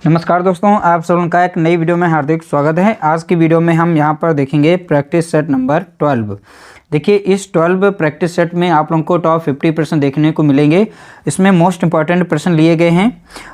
नमस्कार दोस्तों, आप सभी का एक नई वीडियो में हार्दिक स्वागत है। आज की वीडियो में हम यहां पर देखेंगे प्रैक्टिस सेट नंबर 12। देखिए, इस 12 प्रैक्टिस सेट में आप लोगों को टॉप 50 प्रश्न देखने को मिलेंगे। इसमें मोस्ट इंपॉर्टेंट प्रश्न लिए गए हैं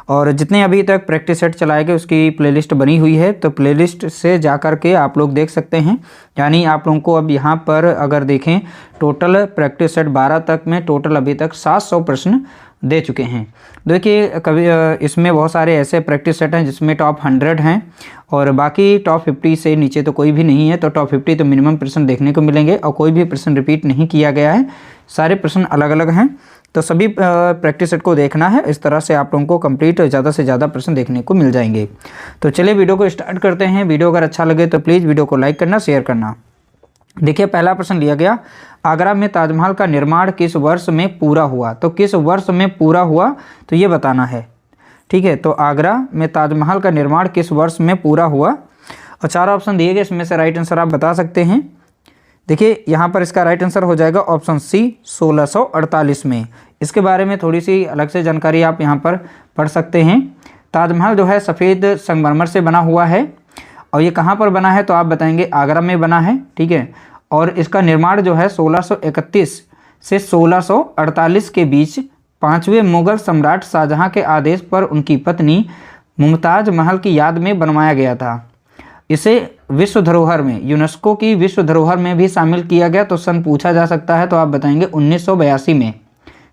और जितने अभी तक प्रैक्टिस सेट चलाए गए उसकी प्लेलिस्ट बनी हुई है, तो प्लेलिस्ट से जा कर के आप लोग देख सकते हैं। यानी आप लोगों को अब यहाँ पर अगर देखें, टोटल प्रैक्टिस सेट 12 तक में टोटल अभी तक 700 प्रश्न दे चुके हैं। देखिए, कभी इसमें बहुत सारे ऐसे प्रैक्टिस सेट हैं जिसमें टॉप 100 हैं और बाकी टॉप 50 से नीचे तो कोई भी नहीं है। तो टॉप 50 तो मिनिमम प्रश्न देखने को मिलेंगे और कोई भी प्रश्न रिपीट नहीं किया गया है, सारे प्रश्न अलग अलग हैं। तो सभी प्रैक्टिस सेट को देखना है, इस तरह से आप लोगों को कंप्लीट ज़्यादा से ज़्यादा प्रश्न देखने को मिल जाएंगे। तो चलिए वीडियो को स्टार्ट करते हैं। वीडियो अगर अच्छा लगे तो प्लीज़ वीडियो को लाइक करना, शेयर करना। देखिए, पहला प्रश्न लिया गया, आगरा में ताजमहल का निर्माण किस वर्ष में पूरा हुआ? तो किस वर्ष में पूरा हुआ तो ये बताना है। ठीक है, तो आगरा में ताजमहल का निर्माण किस वर्ष में पूरा हुआ? और 4 ऑप्शन दिए गए, इसमें से राइट आंसर आप बता सकते हैं। देखिए, यहाँ पर इसका राइट आंसर हो जाएगा ऑप्शन सी 1648 में। इसके बारे में थोड़ी सी अलग से जानकारी आप यहाँ पर पढ़ सकते हैं। ताजमहल जो है सफ़ेद संगमरमर से बना हुआ है और ये कहाँ पर बना है तो आप बताएंगे आगरा में बना है। ठीक है, और इसका निर्माण जो है 1631 से 1648 के बीच 5वें मुगल सम्राट शाहजहां के आदेश पर उनकी पत्नी मुमताज़ महल की याद में बनवाया गया था। इसे विश्व धरोहर में, यूनेस्को की विश्व धरोहर में भी शामिल किया गया। तो सन पूछा जा सकता है तो आप बताएंगे 1982 में।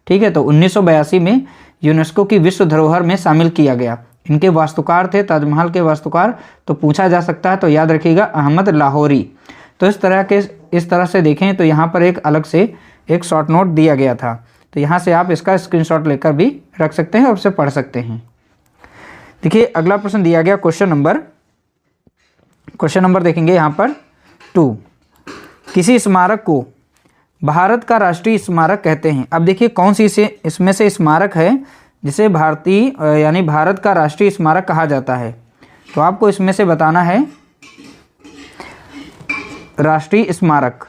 ठीक है, तो 1982 में यूनेस्को की विश्व धरोहर में शामिल किया गया। इनके वास्तुकार थे, ताजमहल के वास्तुकार, तो पूछा जा सकता है तो याद रखिएगा अहमद लाहौरी। तो इस तरह से देखें तो यहाँ पर एक अलग से एक शॉर्ट नोट दिया गया था, तो यहाँ से आप इसका स्क्रीनशॉट लेकर भी रख सकते हैं और उसे पढ़ सकते हैं। देखिए, अगला प्रश्न दिया गया क्वेश्चन नंबर देखेंगे यहाँ पर 2। किसी स्मारक को भारत का राष्ट्रीय स्मारक कहते हैं? अब देखिए, कौन सी इसमें से स्मारक है जिसे भारत का राष्ट्रीय स्मारक कहा जाता है? तो आपको इसमें से बताना है राष्ट्रीय स्मारक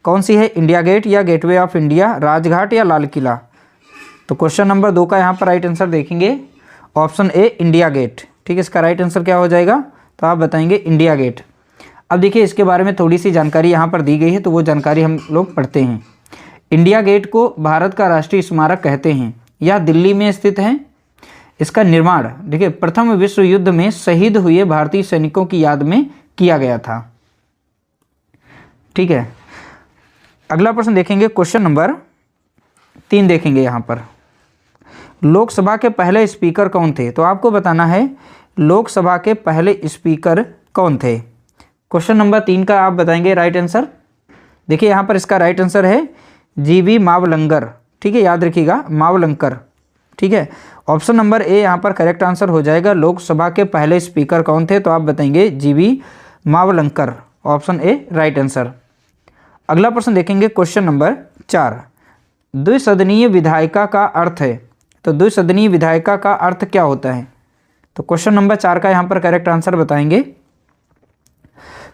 कौन सी है, इंडिया गेट या गेटवे ऑफ इंडिया, राजघाट या लाल किला? तो क्वेश्चन नंबर 2 का यहाँ पर राइट आंसर देखेंगे ऑप्शन ए इंडिया गेट। ठीक है, इसका राइट आंसर क्या हो जाएगा तो आप बताएंगे इंडिया गेट। अब देखिए, इसके बारे में थोड़ी सी जानकारी यहाँ पर दी गई है, तो वो जानकारी हम लोग पढ़ते हैं। इंडिया गेट को भारत का राष्ट्रीय स्मारक कहते हैं। यह दिल्ली में स्थित है। इसका निर्माण देखिए प्रथम विश्व युद्ध में शहीद हुए भारतीय सैनिकों की याद में किया गया था। ठीक है, अगला प्रश्न देखेंगे क्वेश्चन नंबर 3 देखेंगे। यहाँ पर लोकसभा के पहले स्पीकर कौन थे? तो आपको बताना है लोकसभा के पहले स्पीकर कौन थे। क्वेश्चन नंबर 3 का आप बताएंगे राइट आंसर। देखिए, यहाँ पर इसका राइट आंसर है जीवी मावलंकर। ठीक है, याद रखिएगा मावलंकर। ठीक है, ऑप्शन नंबर ए यहाँ पर करेक्ट आंसर हो जाएगा। लोकसभा के पहले स्पीकर कौन थे तो आप बताएंगे जीवी Mavalankar, option A right answer. अगला प्रश्न देखेंगे क्वेश्चन नंबर 4। द्विसदनीय विधायिका का अर्थ है? तो द्विसदनीय विधायिका का अर्थ क्या होता है? तो क्वेश्चन नंबर 4 का यहाँ पर करेक्ट आंसर बताएंगे।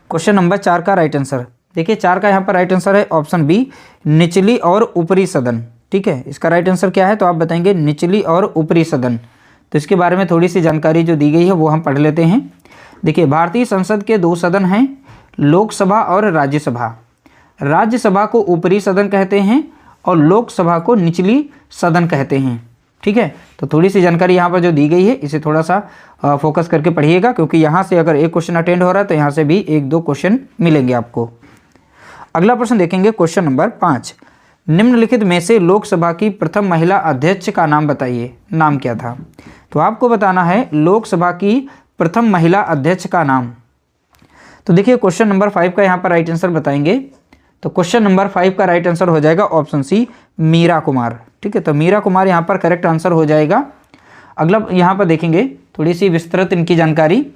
क्वेश्चन नंबर 4 का राइट आंसर देखिए, 4 का यहाँ पर राइट आंसर है ऑप्शन बी निचली और ऊपरी सदन। ठीक है, इसका राइट आंसर क्या है तो आप बताएंगे निचली और ऊपरी सदन। तो इसके बारे में थोड़ी सी जानकारी जो दी गई है वो हम पढ़ लेते हैं। देखिए, भारतीय संसद के 2 सदन हैं, लोकसभा और राज्यसभा। राज्यसभा को ऊपरी सदन कहते हैं और लोकसभा को निचली सदन कहते हैं। ठीक है, तो थोड़ी सी जानकारी यहाँ पर जो दी गई है इसे थोड़ा सा फोकस करके पढ़िएगा, क्योंकि यहाँ से अगर एक क्वेश्चन अटेंड हो रहा है तो यहाँ से भी 1-2 क्वेश्चन मिलेंगे आपको। अगला प्रश्न देखेंगे क्वेश्चन नंबर 5। निम्नलिखित में से लोकसभा की प्रथम महिला अध्यक्ष का नाम बताइए। नाम क्या था? तो आपको बताना है लोकसभा की प्रथम महिला अध्यक्ष का नाम। तो देखिए, क्वेश्चन नंबर 5 का यहाँ पर राइट आंसर बताएंगे। तो क्वेश्चन नंबर 5 का राइट आंसर हो जाएगा ऑप्शन सी मीरा कुमार। ठीक है, तो मीरा कुमार यहाँ पर करेक्ट आंसर हो जाएगा। अगला यहाँ पर देखेंगे थोड़ी सी विस्तृत इनकी जानकारी।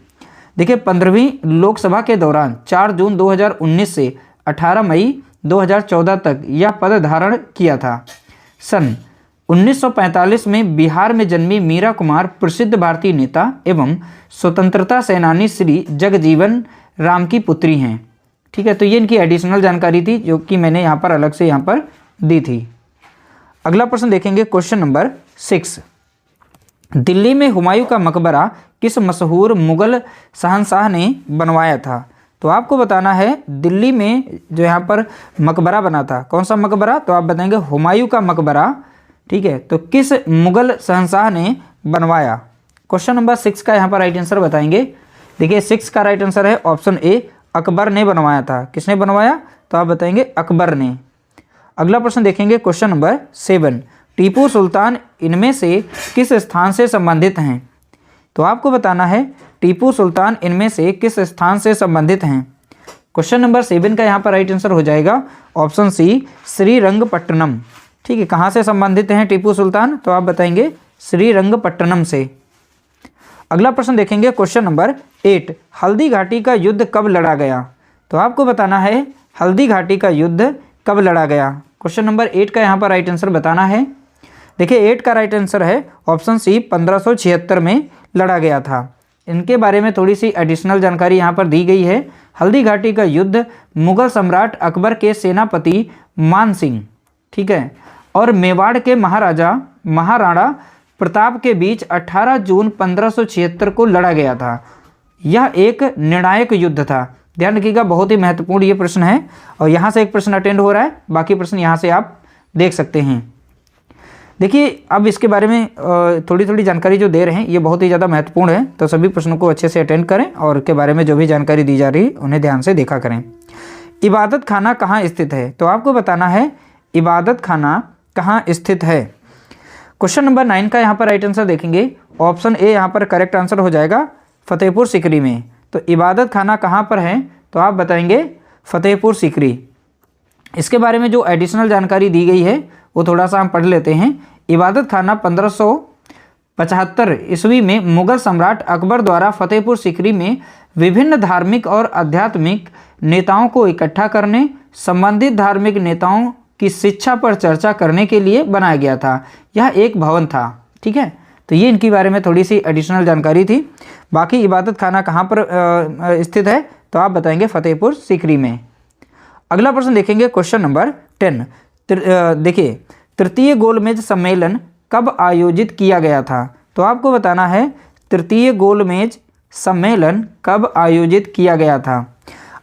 देखिए, 15वीं लोकसभा के दौरान 4 जून 2019 से 18 मई 2014 तक यह पद धारण किया था। सन 1945 में बिहार में जन्मी मीरा कुमार प्रसिद्ध भारतीय नेता एवं स्वतंत्रता सेनानी श्री जगजीवन राम की पुत्री हैं। ठीक है, तो ये इनकी एडिशनल जानकारी थी जो कि मैंने यहाँ पर अलग से यहाँ पर दी थी। अगला प्रश्न देखेंगे क्वेश्चन नंबर 6। दिल्ली में हुमायूं का मकबरा किस मशहूर मुगल शहंशाह ने बनवाया था? तो आपको बताना है दिल्ली में जो यहाँ पर मकबरा बना था, कौन सा मकबरा? तो आप बताएंगे हुमायूं का मकबरा, ठीक है। तो किस मुगल शहंशाह ने बनवाया? क्वेश्चन नंबर 6 का यहाँ पर राइट आंसर बताएंगे। देखिए 6 का राइट आंसर है ऑप्शन ए, अकबर ने बनवाया था। किसने बनवाया? तो आप बताएंगे अकबर ने। अगला प्रश्न देखेंगे क्वेश्चन नंबर 7, टीपू सुल्तान इनमें से किस स्थान से संबंधित हैं? तो आपको बताना है टीपू सुल्तान इनमें से किस स्थान से संबंधित हैं। क्वेश्चन नंबर 7 का यहाँ पर राइट आंसर हो जाएगा ऑप्शन सी, श्रीरंगपट्टनम, ठीक है। कहाँ से संबंधित हैं टीपू सुल्तान? तो आप बताएंगे श्रीरंगपट्टनम से। अगला प्रश्न देखेंगे क्वेश्चन नंबर 8, हल्दी घाटी का युद्ध कब लड़ा गया? तो आपको बताना है हल्दी घाटी का युद्ध कब लड़ा गया। क्वेश्चन नंबर 8 का यहाँ पर राइट आंसर बताना है। देखिए 8 का राइट आंसर है ऑप्शन सी, 1576 में लड़ा गया था। इनके बारे में थोड़ी सी एडिशनल जानकारी यहाँ पर दी गई है। हल्दी घाटी का युद्ध मुगल सम्राट अकबर के सेनापति मान सिंह, ठीक है, और मेवाड़ के महाराणा प्रताप के बीच 18 जून 1576 को लड़ा गया था। यह एक निर्णायक युद्ध था। ध्यान रखिएगा, बहुत ही महत्वपूर्ण ये प्रश्न है और यहाँ से एक प्रश्न अटेंड हो रहा है, बाकी प्रश्न यहाँ से आप देख सकते हैं। देखिए अब इसके बारे में थोड़ी थोड़ी जानकारी जो दे रहे हैं ये बहुत ही ज़्यादा महत्वपूर्ण है, तो सभी प्रश्नों को अच्छे से अटेंड करें और के बारे में जो भी जानकारी दी जा रही है उन्हें ध्यान से देखा करें। इबादत खाना कहाँ स्थित है? तो आपको बताना है इबादत खाना कहाँ स्थित है। क्वेश्चन नंबर 9 का यहाँ पर राइट आंसर देखेंगे, ऑप्शन ए यहाँ पर करेक्ट आंसर हो जाएगा, फतेहपुर सीकरी में। तो इबादत खाना कहाँ पर है? तो आप बताएंगे फतेहपुर सीकरी। इसके बारे में जो एडिशनल जानकारी दी गई है वो थोड़ा सा हम पढ़ लेते हैं। इबादत खाना 1575 ईस्वी में मुगल सम्राट अकबर द्वारा फतेहपुर सीकरी में विभिन्न धार्मिक और आध्यात्मिक नेताओं को इकट्ठा करने, संबंधित धार्मिक नेताओं की शिक्षा पर चर्चा करने के लिए बनाया गया था। यह एक भवन था, ठीक है। तो ये इनके बारे में थोड़ी सी एडिशनल जानकारी थी। बाकी इबादत खाना कहाँ पर स्थित है? तो आप बताएंगे फतेहपुर सीकरी में। अगला प्रश्न देखेंगे क्वेश्चन नंबर 10। देखिए तृतीय गोलमेज सम्मेलन कब आयोजित किया गया था? तो आपको बताना है तृतीय गोलमेज सम्मेलन कब आयोजित किया गया था।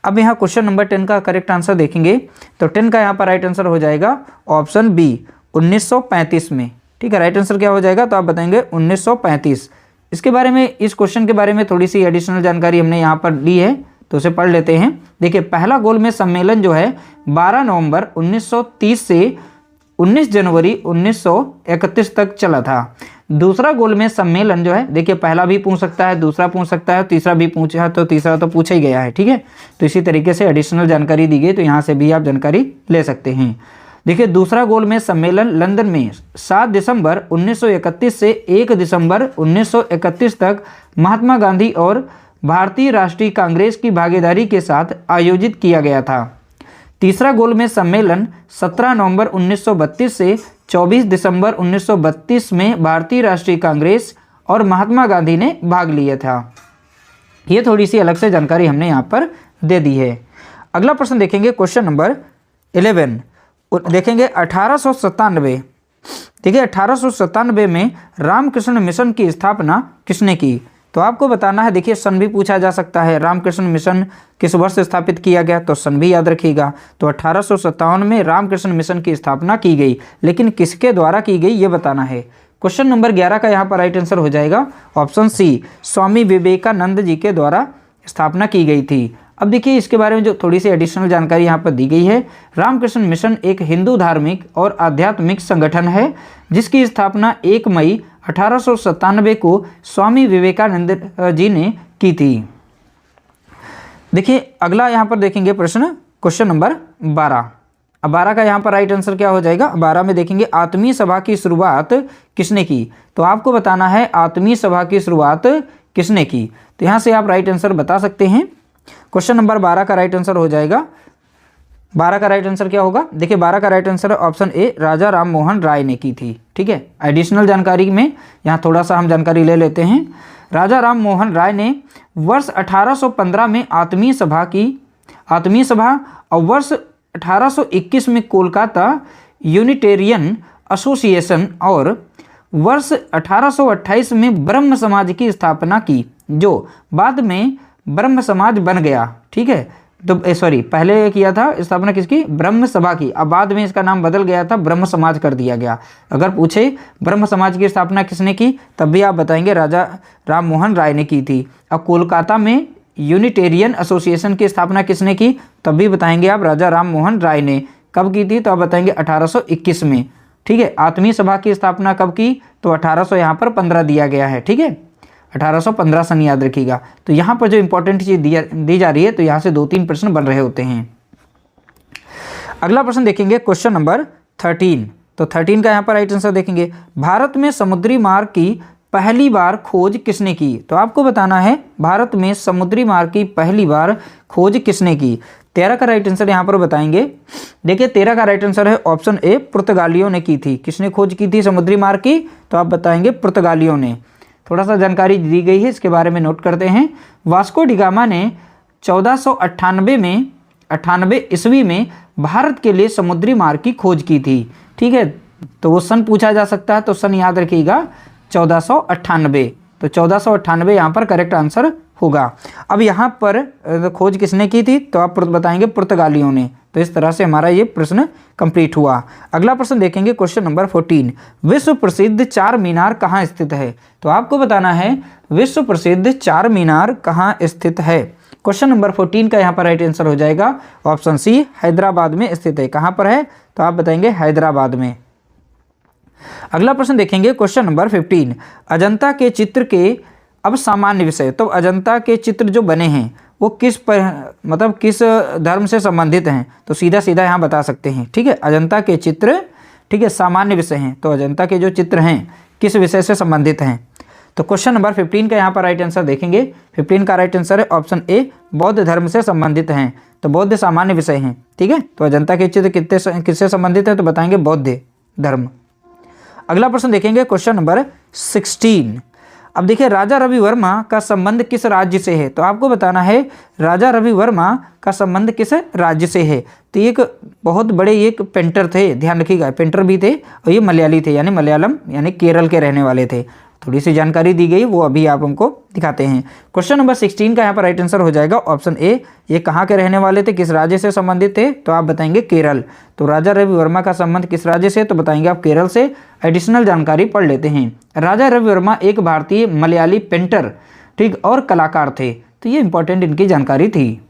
अब यहाँ क्वेश्चन नंबर 10 का करेक्ट आंसर देखेंगे तो 10 का यहाँ पर राइट आंसर हो जाएगा ऑप्शन बी, 1935 में, ठीक है। राइट आंसर क्या हो जाएगा? तो आप बताएंगे 1935। इसके बारे में, इस क्वेश्चन के बारे में थोड़ी सी एडिशनल जानकारी हमने यहाँ पर ली है, तो उसे पढ़ लेते हैं। देखिए पहला गोलमेज सम्मेलन जो है 12 नवंबर 1930 से 19 जनवरी 1931 तक चला था। दूसरा गोलमेज सम्मेलन जो है, देखिए पहला भी पूछ सकता है, दूसरा पूछ सकता है, तीसरा भी पूछा तो तीसरा तो पूछा ही गया है, ठीक है। तो इसी तरीके से एडिशनल जानकारी दी गई, तो यहाँ से भी आप जानकारी ले सकते हैं। देखिए दूसरा गोलमेज सम्मेलन लंदन में 7 दिसंबर 1931 से 1 दिसंबर 1931 तक महात्मा गांधी और भारतीय राष्ट्रीय कांग्रेस की भागीदारी के साथ आयोजित किया गया था। तीसरा गोलमेज सम्मेलन 17 नवंबर 1932 से 24 दिसंबर 1932 में भारतीय राष्ट्रीय कांग्रेस और महात्मा गांधी ने भाग लिया था। ये थोड़ी सी अलग से जानकारी हमने यहाँ पर दे दी है। अगला प्रश्न देखेंगे क्वेश्चन नंबर 11। देखेंगे 1897। देखिए 1897 में रामकृष्ण मिशन की स्थापना किसने की? तो आपको बताना है, देखिए सन भी पूछा जा सकता है, रामकृष्ण मिशन किस वर्ष स्थापित किया गया, तो सन भी याद रखिएगा। तो 1857 में रामकृष्ण मिशन की स्थापना की गई, लेकिन किसके द्वारा की गई ये बताना है। क्वेश्चन नंबर 11 का यहाँ पर राइट आंसर हो जाएगा ऑप्शन सी, स्वामी विवेकानंद जी के द्वारा स्थापना की गई थी। अब देखिए इसके बारे में जो थोड़ी सी एडिशनल जानकारी यहाँ पर दी गई है, रामकृष्ण मिशन एक हिंदू धार्मिक और आध्यात्मिक संगठन है जिसकी स्थापना 1 मई 1897 को स्वामी विवेकानंद जी ने की थी। देखिए अगला यहाँ पर देखेंगे प्रश्न क्वेश्चन नंबर 12। अब 12 का यहाँ पर राइट आंसर क्या हो जाएगा? 12 में देखेंगे आत्मीय सभा की शुरुआत किसने की? तो आपको बताना है आत्मीय सभा की शुरुआत किसने की। तो यहाँ से आप राइट आंसर बता सकते हैं। क्वेश्चन नंबर 12 का राइट आंसर हो जाएगा, 12 का राइट आंसर क्या होगा? देखिए 12 का राइट आंसर ऑप्शन ए, राजा राम मोहन राय ने की थी, ठीक है। एडिशनल जानकारी में यहाँ थोड़ा सा हम जानकारी ले लेते हैं। राजा राम मोहन राय ने वर्ष 1815 में आत्मीय सभा और वर्ष 1821 में कोलकाता यूनिटेरियन एसोसिएशन और वर्ष 1828 में ब्रह्म समाज की स्थापना की, जो बाद में ब्रह्म समाज बन गया। ठीक है, तो सॉरी, पहले किया था स्थापना किसकी, ब्रह्म सभा की, अब बाद में इसका नाम बदल गया था, ब्रह्म समाज कर दिया गया। अगर पूछे ब्रह्म समाज की स्थापना किसने की, तब भी आप बताएंगे राजा राम मोहन राय ने की थी। अब कोलकाता में यूनिटेरियन एसोसिएशन की स्थापना किसने की, तब भी बताएंगे आप राजा राम मोहन राय ने। कब की थी, तो आप बताएंगे 1821 में। ठीक है, आत्मीय सभा की स्थापना कब की, तो 1800 यहाँ पर 15 दिया गया है। ठीक है, 1815 सन याद रखिएगा। तो यहाँ पर जो इंपॉर्टेंट चीज दी जा रही है, तो यहाँ से 2-3 प्रश्न बन रहे होते हैं। अगला प्रश्न देखेंगे क्वेश्चन नंबर 13। तो 13 का यहाँ पर राइट आंसर देखेंगे, भारत में समुद्री मार्ग की पहली बार खोज किसने की। तो आपको बताना है भारत में समुद्री मार्ग की पहली बार खोज किसने की। 13 का राइट आंसर यहाँ पर बताएंगे। देखिए 13 का राइट आंसर है ऑप्शन ए, पुर्तगालियों ने की थी। किसने खोज की थी समुद्री मार्ग की, तो आप बताएंगे पुर्तगालियों ने। थोड़ा सा जानकारी दी गई है, इसके बारे में नोट करते हैं। वास्को डिगामा ने 1498 ईस्वी में भारत के लिए समुद्री मार्ग की खोज की थी। ठीक है, तो वो सन पूछा जा सकता है, तो सन याद रखिएगा 1498। तो 1498 यहाँ पर करेक्ट आंसर होगा। अब यहाँ पर खोज किसने की थी, तो आप बताएंगे पुर्तगालियों ने। तो इस तरह से हमारा ये प्रश्न कंप्लीट हुआ। अगला प्रश्न देखेंगे क्वेश्चन नंबर 14। विश्व प्रसिद्ध चार मीनार कहाँ स्थित है। तो आपको बताना है विश्व प्रसिद्ध चार मीनार कहाँ स्थित है। क्वेश्चन नंबर 14 का यहाँ पर राइट आंसर हो जाएगा ऑप्शन सी, हैदराबाद में स्थित है। कहाँ पर है, तो आप बताएंगे हैदराबाद में। अगला प्रश्न देखेंगे क्वेश्चन नंबर 15। अजंता के चित्र के अब सामान्य विषय। तो अजंता के चित्र जो बने हैं वो किस धर्म से संबंधित हैं, तो सीधा सीधा यहाँ बता सकते हैं। ठीक है, अजंता के चित्र, ठीक है, सामान्य विषय हैं। तो अजंता के जो चित्र हैं किस विषय से संबंधित हैं। तो क्वेश्चन नंबर 15 का यहाँ पर राइट आंसर देखेंगे। 15 का राइट आंसर है ऑप्शन ए, बौद्ध धर्म से संबंधित हैं। तो बौद्ध सामान्य विषय हैं। ठीक है, तो अजंता के चित्र किससे संबंधित है, तो बताएंगे बौद्ध धर्म। अगला प्रश्न देखेंगे क्वेश्चन नंबर 16। अब देखिए राजा रवि वर्मा का संबंध किस राज्य से है। तो आपको बताना है राजा रवि वर्मा का संबंध किस राज्य से है। तो एक बहुत बड़े एक पेंटर थे, ध्यान रखिएगा, पेंटर भी थे और ये मलयाली थे, यानी मलयालम यानी केरल के रहने वाले थे। थोड़ी सी जानकारी दी गई, वो अभी आप हमको दिखाते हैं। क्वेश्चन नंबर 16 का यहाँ पर राइट आंसर हो जाएगा ऑप्शन ए। ये कहाँ के रहने वाले थे, किस राज्य से संबंधित थे, तो आप बताएंगे केरल। तो राजा रवि वर्मा का संबंध किस राज्य से, तो बताएंगे आप केरल से। एडिशनल जानकारी पढ़ लेते हैं। राजा रवि वर्मा एक भारतीय मलयाली पेंटर, ठीक, और कलाकार थे। तो ये इंपॉर्टेंट इनकी जानकारी थी।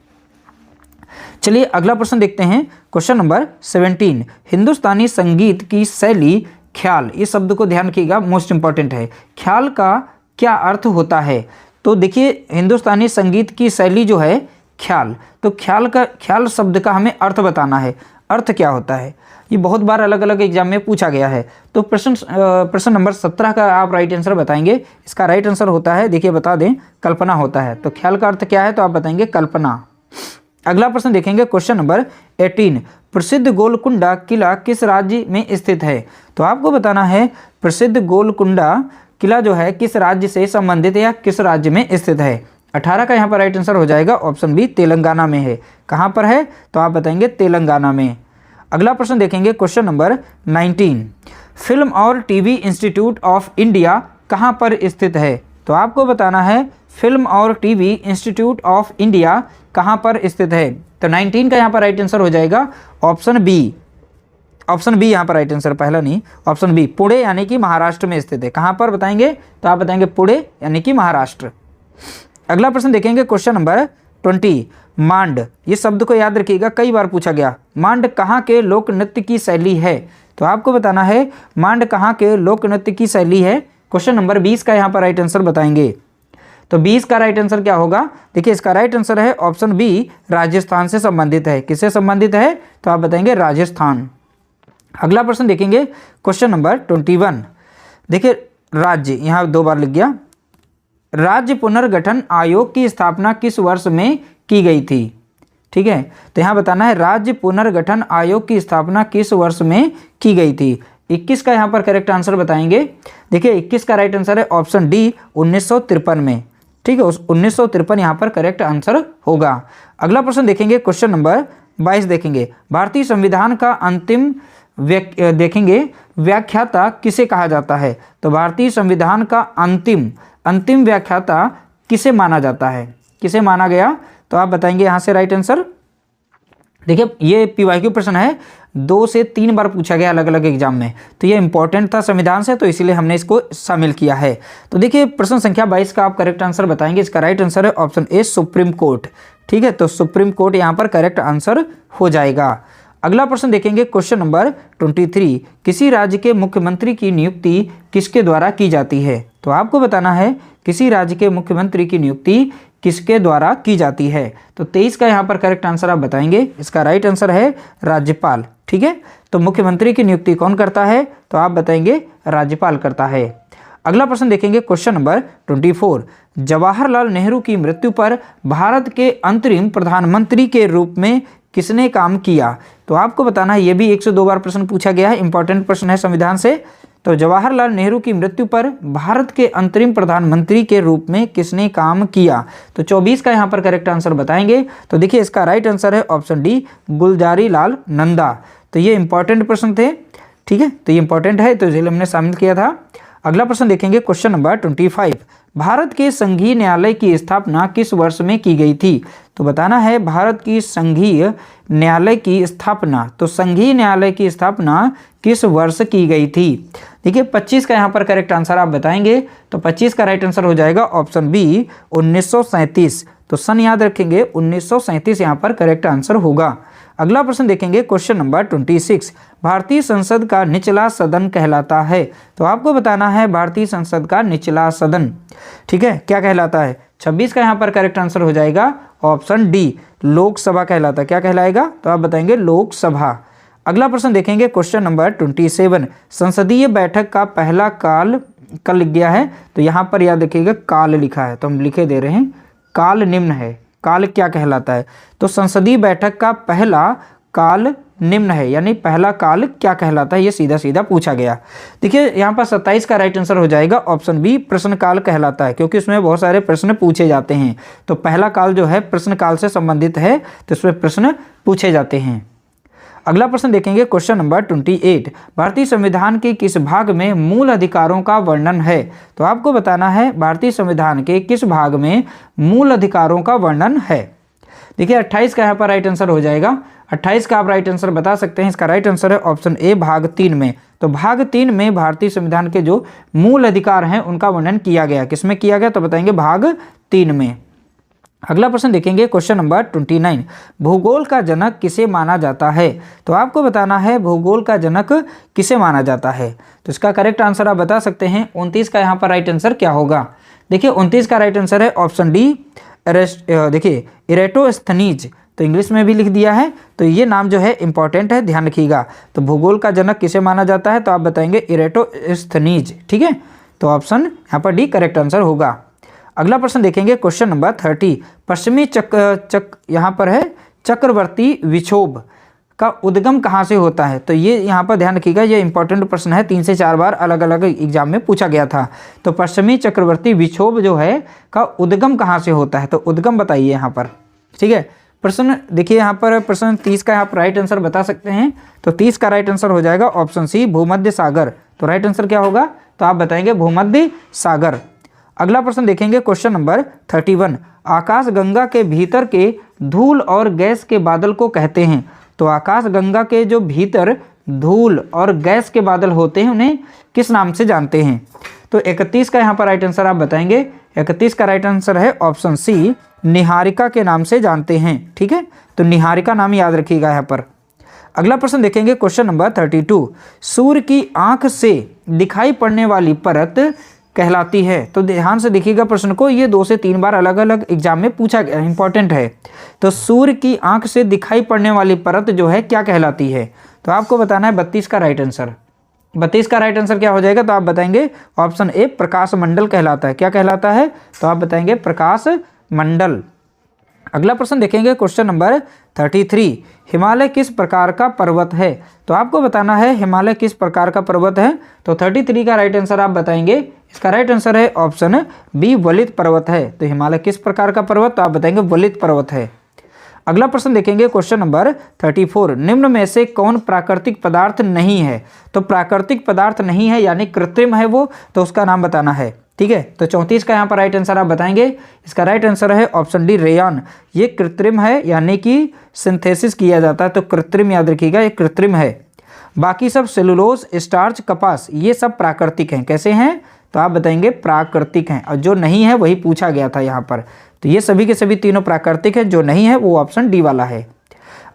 चलिए अगला प्रश्न देखते हैं क्वेश्चन नंबर 17। हिंदुस्तानी संगीत की शैली ख्याल, इस शब्द को ध्यान रखिएगा, मोस्ट इंपॉर्टेंट है। ख्याल का क्या अर्थ होता है। तो देखिए हिंदुस्तानी संगीत की शैली जो है ख्याल, तो ख्याल शब्द का हमें अर्थ बताना है। अर्थ क्या होता है, ये बहुत बार अलग अलग एग्जाम में पूछा गया है। तो प्रश्न नंबर 17 का आप राइट आंसर बताएंगे। इसका राइट आंसर होता है, देखिए बता दें, कल्पना होता है। तो ख्याल का अर्थ क्या है, तो आप बताएंगे कल्पना। अगला प्रश्न देखेंगे क्वेश्चन नंबर 18। प्रसिद्ध गोलकुंडा किला किस राज्य में स्थित है। तो आपको बताना है प्रसिद्ध गोलकुंडा किला जो है किस राज्य से संबंधित है या किस राज्य में स्थित है। 18 का यहाँ पर राइट आंसर हो जाएगा ऑप्शन बी, तेलंगाना में है। कहाँ पर है, तो आप बताएंगे तेलंगाना में। अगला प्रश्न देखेंगे क्वेश्चन नंबर 19। फिल्म और टीवी इंस्टीट्यूट ऑफ इंडिया कहाँ पर स्थित है। तो आपको बताना है फिल्म और टीवी इंस्टीट्यूट ऑफ इंडिया कहाँ पर स्थित है। तो 19 का यहाँ पर राइट आंसर हो जाएगा ऑप्शन बी। ऑप्शन बी यहाँ पर राइट आंसर, पहला नहीं, ऑप्शन बी, पुणे यानी कि महाराष्ट्र में स्थित है। कहाँ पर बताएंगे, तो आप बताएंगे पुणे यानी कि महाराष्ट्र। अगला प्रश्न देखेंगे क्वेश्चन नंबर 20। मांड, ये शब्द को याद रखिएगा, कई बार पूछा गया। मांड कहाँ के लोक नृत्य की शैली है। तो आपको बताना है मांड कहाँ के लोक नृत्य की शैली है। क्वेश्चन नंबर 20 का यहाँ पर राइट आंसर बताएंगे। तो 20 का राइट आंसर क्या होगा, देखिए इसका राइट आंसर है ऑप्शन बी, राजस्थान से संबंधित है। किससे संबंधित है, तो आप बताएंगे राजस्थान। अगला प्रश्न देखेंगे क्वेश्चन नंबर 21। देखिए राज्य, यहाँ 2 बार लिख गया। राज्य पुनर्गठन आयोग की स्थापना किस वर्ष में की गई थी। ठीक है, तो यहाँ बताना है राज्य पुनर्गठन आयोग की स्थापना किस वर्ष में की गई थी। 21 का यहाँ पर करेक्ट आंसर बताएंगे। देखिए 21 का राइट आंसर है ऑप्शन डी, 1953 में। ठीक है, 1953 यहाँ पर करेक्ट आंसर होगा। अगला प्रश्न देखेंगे क्वेश्चन नंबर 22 देखेंगे। भारतीय संविधान का अंतिम देखेंगे व्याख्याता किसे कहा जाता है। तो भारतीय संविधान का अंतिम व्याख्याता किसे माना जाता है, किसे माना गया, तो आप बताएंगे यहाँ से राइट आंसर। देखिए ये PYQ प्रश्न है, 2 से 3 बार पूछा गया अलग अलग एग्जाम में, तो ये इंपॉर्टेंट था संविधान से, तो इसीलिए हमने इसको शामिल किया है। तो देखिए प्रश्न संख्या 22 का आप करेक्ट आंसर बताएंगे। इसका राइट आंसर है ऑप्शन ए सुप्रीम कोर्ट। ठीक है, तो सुप्रीम कोर्ट यहाँ पर करेक्ट आंसर हो जाएगा। अगला प्रश्न देखेंगे क्वेश्चन नंबर 23, किसी राज्य के मुख्यमंत्री की नियुक्ति किसके द्वारा की जाती है। तो आपको बताना है किसी राज्य के मुख्यमंत्री की नियुक्ति किसके द्वारा की जाती है। तो 23 का यहाँ पर करेक्ट आंसर आप बताएंगे। इसका राइट आंसर है राज्यपाल। ठीक है, तो मुख्यमंत्री की नियुक्ति कौन करता है, तो आप बताएंगे राज्यपाल करता है। अगला प्रश्न देखेंगे क्वेश्चन नंबर 24, जवाहरलाल नेहरू की मृत्यु पर भारत के अंतरिम प्रधानमंत्री के रूप में किसने काम किया। तो आपको बताना है, ये भी 102 बार प्रश्न पूछा गया है, इंपॉर्टेंट प्रश्न है संविधान से। तो जवाहरलाल नेहरू की मृत्यु पर भारत के अंतरिम प्रधानमंत्री के रूप में किसने काम किया। तो 24 का यहाँ पर करेक्ट आंसर बताएंगे। तो देखिए इसका राइट आंसर है ऑप्शन डी गुलजारी लाल नंदा। तो ये इंपॉर्टेंट प्रश्न थे। ठीक है, तो ये इंपॉर्टेंट है, तो इसलिए हमने शामिल किया था। अगला प्रश्न देखेंगे क्वेश्चन नंबर 25, भारत के संघीय न्यायालय की स्थापना किस वर्ष में की गई थी। तो बताना है भारत की संघीय न्यायालय की स्थापना, तो संघीय न्यायालय की स्थापना किस वर्ष की गई थी। देखिए 25 का यहाँ पर करेक्ट आंसर आप बताएंगे। तो 25 का राइट आंसर हो जाएगा ऑप्शन बी 1937। तो सन याद रखेंगे, 1937 यहाँ पर करेक्ट आंसर होगा। अगला प्रश्न देखेंगे क्वेश्चन नंबर 26, भारतीय संसद का निचला सदन कहलाता है। तो आपको बताना है भारतीय संसद का निचला सदन, ठीक है, क्या कहलाता है। 26 का यहाँ पर करेक्ट आंसर हो जाएगा ऑप्शन डी लोकसभा कहलाता है। क्या कहलाएगा, तो आप बताएंगे लोकसभा। अगला प्रश्न देखेंगे क्वेश्चन नंबर 27, संसदीय बैठक का पहला काल कल लिख गया है। तो यहाँ पर याद रखिएगा काल लिखा है, तो हम लिखे दे रहे हैं काल निम्न है। काल क्या कहलाता है, तो संसदीय बैठक का पहला काल निम्न है, यानी पहला काल क्या कहलाता है, ये सीधा सीधा पूछा गया। देखिए यहाँ पर 27 का राइट आंसर हो जाएगा ऑप्शन बी प्रश्नकाल कहलाता है, क्योंकि उसमें बहुत सारे प्रश्न पूछे जाते हैं। तो पहला काल जो है प्रश्नकाल से संबंधित है, तो इसमें प्रश्न पूछे जाते हैं। अगला प्रश्न देखेंगे क्वेश्चन नंबर 28, भारतीय संविधान के किस भाग में मूल अधिकारों का वर्णन है। तो आपको बताना है भारतीय संविधान के किस भाग में मूल अधिकारों का वर्णन है। देखिए 28 का यहाँ पर राइट आंसर हो जाएगा। 28 का आप राइट आंसर बता सकते हैं। इसका राइट आंसर है ऑप्शन ए भाग 3 में। तो भाग 3 में भारतीय संविधान के जो मूल अधिकार हैं उनका वर्णन किया गया। किसमें किया गया, तो बताएंगे भाग 3 में। अगला प्रश्न देखेंगे क्वेश्चन नंबर 29, भूगोल का जनक किसे माना जाता है। तो आपको बताना है भूगोल का जनक किसे माना जाता है। तो इसका करेक्ट आंसर आप बता सकते हैं। 29 का यहाँ पर राइट आंसर क्या होगा। देखिए 29 का राइट आंसर है ऑप्शन डी देखिए इरेटोस्थनीज। तो इंग्लिश में भी लिख दिया है, तो ये नाम जो है इंपॉर्टेंट है, ध्यान रखिएगा। तो भूगोल का जनक किसे माना जाता है, तो आप बताएंगे इरेटोस्थनीज। ठीक है, तो ऑप्शन यहाँ पर डी करेक्ट आंसर होगा। अगला प्रश्न देखेंगे क्वेश्चन नंबर 30, पश्चिमी यहाँ पर है चक्रवर्ती विक्षोभ का उद्गम कहाँ से होता है। तो ये यहाँ पर ध्यान रखिएगा, ये इंपॉर्टेंट प्रश्न है, 3 से 4 बार अलग अलग एग्जाम में पूछा गया था। तो पश्चिमी चक्रवर्ती विक्षोभ जो है का उद्गम कहाँ से होता है, तो उद्गम बताइए यहाँ पर। ठीक है, प्रश्न देखिए यहाँ पर प्रश्न 30 का यहाँ पर राइट आंसर बता सकते हैं। तो 30 का राइट आंसर हो जाएगा ऑप्शन सी भूमध्य सागर। तो राइट आंसर क्या होगा, तो आप बताएंगे भूमध्य सागर। अगला प्रश्न देखेंगे क्वेश्चन नंबर 31, आकाश गंगा के भीतर के धूल और गैस के बादल को कहते हैं। तो आकाश गंगा के जो भीतर धूल और गैस के बादल होते हैं उन्हें किस नाम से जानते हैं। तो 31 का यहाँ पर राइट आंसर आप बताएंगे। 31 का राइट आंसर है ऑप्शन सी निहारिका के नाम से जानते हैं। ठीक है, तो निहारिका नाम याद रखिएगा यहाँ पर। अगला प्रश्न देखेंगे क्वेश्चन नंबर 32, सूर्य की आंख से दिखाई पड़ने वाली परत कहलाती है। तो ध्यान से देखिएगा प्रश्न को, ये 2 से 3 बार अलग अलग एग्जाम में पूछा गया, इंपॉर्टेंट है। तो सूर्य की आंख से दिखाई पड़ने वाली परत जो है क्या कहलाती है। तो आपको बताना है 32 का राइट आंसर। 32 का राइट आंसर क्या हो जाएगा, तो आप बताएंगे ऑप्शन ए प्रकाश मंडल कहलाता है। क्या कहलाता है, तो आप बताएंगे प्रकाश मंडल। अगला प्रश्न देखेंगे क्वेश्चन नंबर 33, हिमालय किस प्रकार का पर्वत है। तो आपको बताना है हिमालय किस प्रकार का पर्वत है। तो 33 का राइट आंसर आप बताएंगे। इसका राइट आंसर है ऑप्शन बी वलित पर्वत है। तो हिमालय किस प्रकार का पर्वत, तो आप बताएंगे वलित पर्वत है। अगला प्रश्न देखेंगे क्वेश्चन नंबर 34, निम्न में से कौन प्राकृतिक पदार्थ नहीं है। तो प्राकृतिक पदार्थ नहीं है यानी कृत्रिम है वो, तो उसका नाम बताना है। ठीक है, तो 34 का यहाँ पर राइट आंसर आप बताएंगे। इसका राइट आंसर है ऑप्शन डी रेयन। ये कृत्रिम है यानी कि सिंथेसिस किया जाता है, तो कृत्रिम याद रखिएगा, ये कृत्रिम है। बाकी सब सेलुलोज, स्टार्च, कपास ये सब प्राकृतिक हैं। कैसे हैं तो आप बताएंगे प्राकृतिक हैं, और जो नहीं है वही पूछा गया था यहाँ पर। तो ये सभी के सभी तीनों प्राकृतिक हैं, जो नहीं है वो ऑप्शन डी वाला है।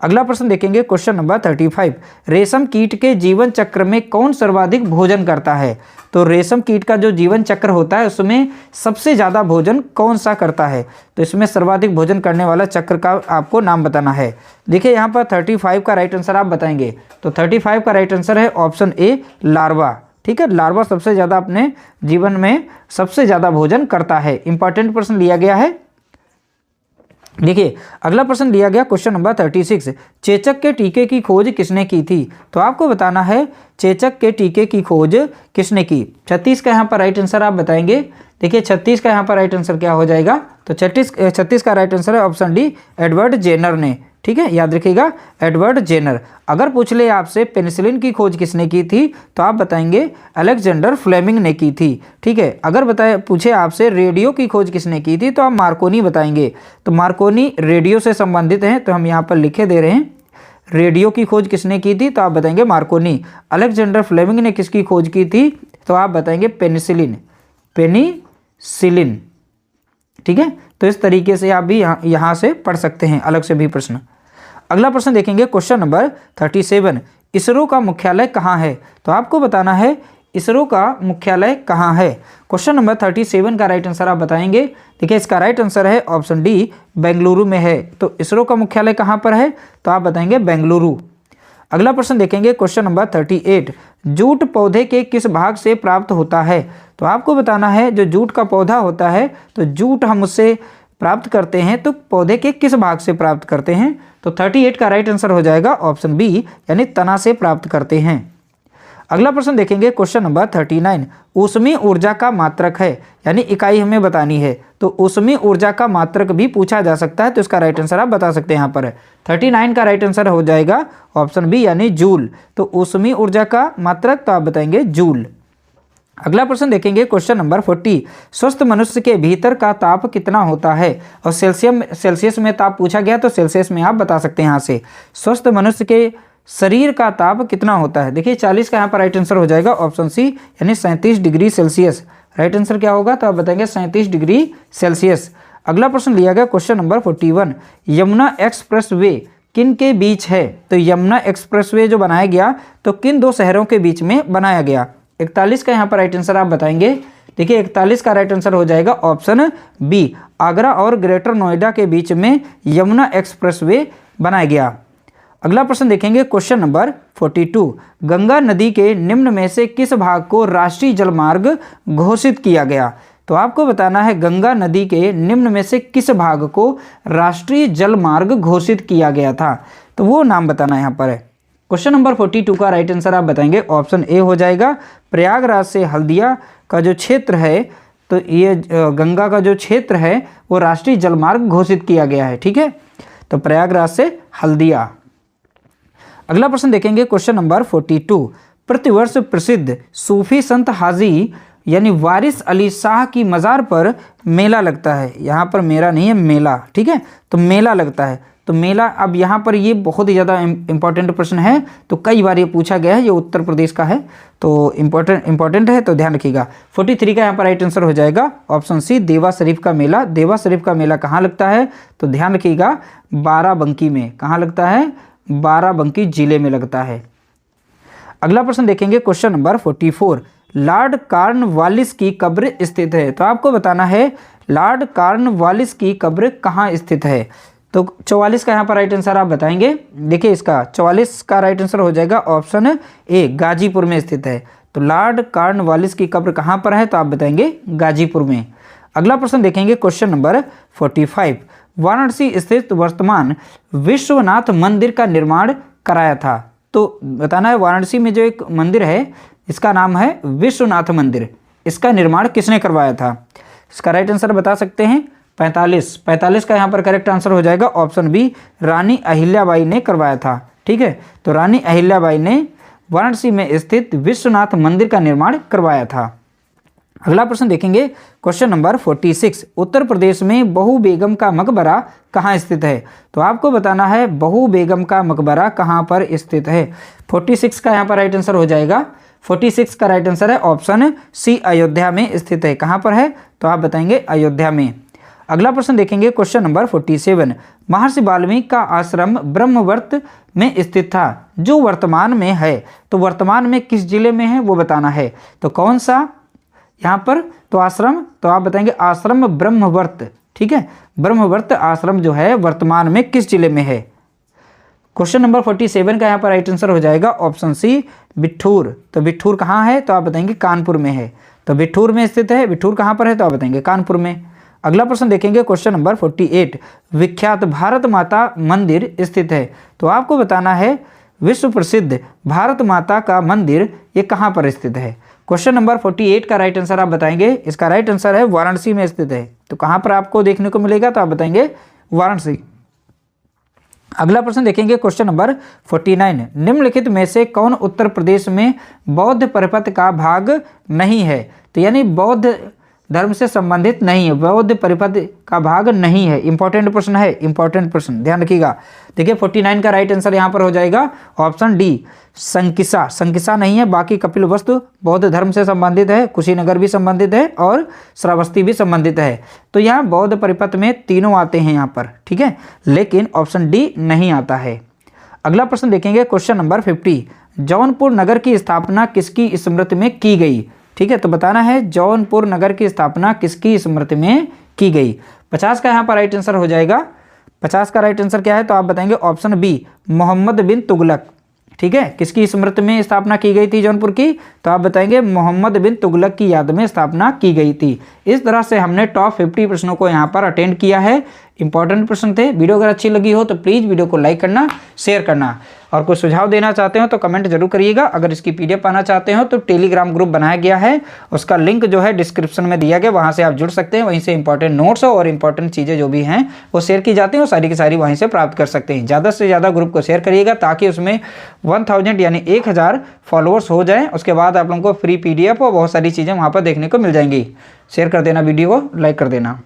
अगला प्रश्न देखेंगे क्वेश्चन नंबर 35, रेशम कीट के जीवन चक्र में कौन सर्वाधिक भोजन करता है। तो रेशम कीट का जो जीवन चक्र होता है उसमें सबसे ज़्यादा भोजन कौन सा करता है। तो इसमें सर्वाधिक भोजन करने वाला चक्र का आपको नाम बताना है। देखिए यहाँ पर 35 का राइट आंसर आप बताएंगे। तो 35 का राइट आंसर है ऑप्शन ए लार्वा। ठीक है, लार्वा सबसे ज़्यादा अपने जीवन में सबसे ज़्यादा भोजन करता है। इंपॉर्टेंट प्रश्न लिया गया है। देखिए अगला प्रश्न लिया गया क्वेश्चन नंबर 36, चेचक के टीके की खोज किसने की थी। तो आपको बताना है चेचक के टीके की खोज किसने की। 36 का यहाँ पर राइट आंसर आप बताएंगे। देखिए 36 का यहाँ पर राइट आंसर क्या हो जाएगा। तो 36 का राइट आंसर है ऑप्शन डी एडवर्ड जेनर ने। ठीक है, याद रखिएगा एडवर्ड जेनर। अगर पूछ ले आपसे पेनिसिलिन की खोज किसने की थी तो आप बताएंगे अलेक्जेंडर फ्लेमिंग ने की थी। ठीक है, अगर पूछे आपसे रेडियो की खोज किसने की थी तो आप मार्कोनी बताएंगे। तो मार्कोनी रेडियो से संबंधित हैं, तो हम यहाँ पर लिखे दे रहे हैं रेडियो की खोज किसने की थी तो आप बताएंगे मार्कोनी। अलेक्जेंडर फ्लेमिंग ने किसकी खोज की थी तो आप बताएंगे पेनिसिलिन। ठीक है, तो इस तरीके से आप भी यहाँ से पढ़ सकते हैं अलग से भी प्रश्न। अगला प्रश्न देखेंगे क्वेश्चन नंबर 37, इसरो का मुख्यालय कहाँ है। तो आपको बताना है इसरो का मुख्यालय कहाँ है। क्वेश्चन नंबर 37 का राइट आंसर आप बताएंगे। देखिए इसका राइट आंसर है ऑप्शन डी बेंगलुरु में है। तो इसरो का मुख्यालय कहाँ पर है तो आप बताएंगे बेंगलुरु। अगला प्रश्न देखेंगे क्वेश्चन नंबर 38, जूट पौधे के किस भाग से प्राप्त होता है। तो आपको बताना है जो जूट का पौधा होता है तो जूट हम उससे प्राप्त करते हैं, तो पौधे के किस भाग से प्राप्त करते हैं। तो 38 का राइट आंसर हो जाएगा ऑप्शन बी यानी तना से प्राप्त करते हैं। अगला प्रश्न देखेंगे क्वेश्चन नंबर 39, ऊष्मीय ऊर्जा का मात्रक है यानी इकाई हमें बतानी है। तो ऊष्मीय ऊर्जा का मात्रक भी पूछा जा सकता है, तो इसका राइट आंसर आप बता सकते हैं। यहाँ पर 39 का राइट आंसर हो जाएगा ऑप्शन बी यानी जूल। तो ऊष्मीय ऊर्जा का मात्रक तो आप बताएंगे जूल। अगला प्रश्न देखेंगे क्वेश्चन नंबर 40, स्वस्थ मनुष्य के भीतर का ताप कितना होता है। और सेल्सियस में ताप पूछा गया तो सेल्सियस में आप बता सकते हैं। यहाँ से स्वस्थ मनुष्य के शरीर का ताप कितना होता है। देखिए 40 का यहाँ पर राइट आंसर हो जाएगा ऑप्शन सी यानी 37 डिग्री सेल्सियस। राइट आंसर क्या होगा तो आप बताएंगे 37 डिग्री सेल्सियस। अगला प्रश्न लिया गया question number 41, Yamuna express way किन के बीच है। तो यमुना एक्सप्रेस वे जो बनाया गया तो किन दो शहरों के बीच में बनाया गया। 41 का यहाँ पर राइट आंसर आप बताएंगे। देखिए 41 का राइट आंसर हो जाएगा ऑप्शन बी, आगरा और ग्रेटर नोएडा के बीच में यमुना एक्सप्रेस वे बनाया गया। अगला प्रश्न देखेंगे क्वेश्चन नंबर 42, गंगा नदी के निम्न में से किस भाग को राष्ट्रीय जलमार्ग घोषित किया गया। तो आपको बताना है गंगा नदी के निम्न में से किस भाग को राष्ट्रीय जलमार्ग घोषित किया गया था, तो वो नाम बताना यहाँ पर है। क्वेश्चन नंबर 42 का राइट आंसर आप बताएंगे ऑप्शन ए हो जाएगा, प्रयागराज से हल्दिया का जो क्षेत्र है तो ये गंगा का जो क्षेत्र है वो राष्ट्रीय जलमार्ग घोषित किया गया है। ठीक है, तो प्रयागराज से हल्दिया। अगला प्रश्न देखेंगे क्वेश्चन नंबर 42, प्रतिवर्ष प्रसिद्ध सूफी संत हाजी यानी वारिस अली शाह की मज़ार पर मेला लगता है। यहाँ पर मेरा नहीं है मेला। ठीक है, तो मेला लगता है। तो मेला, अब यहाँ पर ये बहुत ही ज़्यादा इंपॉर्टेंट प्रश्न है, तो कई बार ये पूछा गया है, ये उत्तर प्रदेश का है तो इंपॉर्टेंट है, तो ध्यान रखिएगा। 43 का यहाँ पर राइट आंसर हो जाएगा ऑप्शन सी देवा शरीफ का मेला। देवा शरीफ का मेला कहाँ लगता है तो ध्यान रखिएगा बाराबंकी में। कहाँ लगता है बाराबंकी जिले में लगता है। अगला प्रश्न देखेंगे क्वेश्चन नंबर 44, लॉर्ड कॉर्नवालिस की कब्र स्थित है। तो आपको बताना है लॉर्ड कॉर्नवालिस की कब्र कहाँ स्थित है। तो 44 का यहाँ पर राइट आंसर आप बताएंगे। देखिए इसका 44 का राइट आंसर हो जाएगा ऑप्शन ए गाजीपुर में स्थित है। तो लॉर्ड कॉर्नवालिस की कब्र कहाँ पर है तो आप बताएंगे गाजीपुर में। अगला प्रश्न देखेंगे क्वेश्चन नंबर 45, वाराणसी स्थित वर्तमान विश्वनाथ मंदिर का निर्माण कराया था। तो बताना है वाराणसी में जो एक मंदिर है इसका नाम है विश्वनाथ मंदिर, इसका निर्माण किसने करवाया था। इसका राइट आंसर बता सकते हैं 45 का यहाँ पर करेक्ट आंसर हो जाएगा ऑप्शन बी, रानी अहिल्याबाई ने करवाया था। ठीक है, तो रानी अहिल्याबाई ने वाराणसी में स्थित विश्वनाथ मंदिर का निर्माण करवाया था। अगला प्रश्न देखेंगे, क्वेश्चन नंबर 46, उत्तर प्रदेश में बहू बेगम का मकबरा कहाँ स्थित है? तो आपको बताना है बहू बेगम का मकबरा कहाँ पर स्थित है। 46 का यहाँ पर राइट आंसर हो जाएगा, 46 का राइट आंसर है ऑप्शन सी, अयोध्या में स्थित है। कहाँ पर है? तो आप बताएंगे अयोध्या में। अगला प्रश्न देखेंगे, क्वेश्चन नंबर 47, महर्षि वाल्मीकि का आश्रम ब्रह्मवर्त में स्थित था, जो वर्तमान में है। तो वर्तमान में किस जिले में है वो बताना है। तो कौन सा यहाँ पर? तो आश्रम, तो आप बताएंगे आश्रम ब्रह्मवर्त। ठीक है, ब्रह्मवर्त आश्रम जो है वर्तमान में किस जिले में है। क्वेश्चन नंबर 47 का यहाँ पर राइट आंसर हो जाएगा ऑप्शन सी, बिठूर। तो बिठूर कहाँ है? तो आप बताएंगे कानपुर में है। तो बिठूर में स्थित है। बिठूर कहाँ पर है? तो आप बताएंगे कानपुर में। अगला प्रश्न देखेंगे, क्वेश्चन नंबर 48, विख्यात भारत माता मंदिर स्थित है। तो आपको बताना है विश्व प्रसिद्ध भारत माता का मंदिर ये कहाँ पर स्थित है। क्वेश्चन नंबर 48 का राइट आंसर आप बताएंगे, इसका राइट आंसर है वाराणसी में स्थित है। तो कहाँ पर आपको देखने को मिलेगा? तो आप बताएंगे वाराणसी। अगला प्रश्न देखेंगे, क्वेश्चन नंबर 49, निम्नलिखित में से कौन उत्तर प्रदेश में बौद्ध परिपथ का भाग नहीं है? तो यानी बौद्ध धर्म से संबंधित नहीं है, बौद्ध परिपथ का भाग नहीं है। इंपॉर्टेंट प्रश्न है, इंपॉर्टेंट प्रश्न, ध्यान रखिएगा। देखिए 49 का राइट आंसर यहाँ पर हो जाएगा ऑप्शन डी, संकिसा। संकिसा नहीं है, बाकी कपिलवस्तु बौद्ध धर्म से संबंधित है, कुशीनगर भी संबंधित है और श्रावस्ती भी संबंधित है। तो यहाँ बौद्ध परिपथ में तीनों आते हैं यहाँ पर। ठीक है, लेकिन ऑप्शन डी नहीं आता है। अगला प्रश्न देखेंगे, क्वेश्चन नंबर 50, जौनपुर नगर की स्थापना किसकी स्मृति में की गई? ठीक है, तो बताना है जौनपुर नगर की स्थापना किसकी स्मृति में की गई। 50 का यहाँ पर राइट आंसर हो जाएगा। 50 का राइट आंसर क्या है? तो आप बताएंगे ऑप्शन बी, मोहम्मद बिन तुगलक। ठीक है, किसकी स्मृति में स्थापना की गई थी जौनपुर की? तो आप बताएंगे मोहम्मद बिन तुगलक की याद में स्थापना की गई थी। इस तरह से हमने टॉप 50 प्रश्नों को यहाँ पर अटेंड किया है। इंपॉर्टेंट प्रश्न थे। वीडियो अगर अच्छी लगी हो तो प्लीज़ वीडियो को लाइक करना, शेयर करना, और कुछ सुझाव देना चाहते हो तो कमेंट जरूर करिएगा। अगर इसकी PDF पाना चाहते हो तो टेलीग्राम ग्रुप बनाया गया है, उसका लिंक जो है डिस्क्रिप्शन में दिया गया, वहाँ से आप जुड़ सकते हैं। वहीं से इंपॉर्टेंट नोट्स और इंपॉर्टेंट चीज़ें जो भी हैं वो शेयर की जाती हैं, वो सारी की सारी वहीं से प्राप्त कर सकते हैं। ज़्यादा से ज़्यादा ग्रुप को शेयर करिएगा ताकि उसमें 1000 यानी 1000 फॉलोअर्स हो जाएँ। उसके बाद आप लोगों को फ्री PDF और बहुत सारी चीज़ें वहाँ पर देखने को मिल जाएंगी। शेयर कर देना, वीडियो को लाइक कर देना।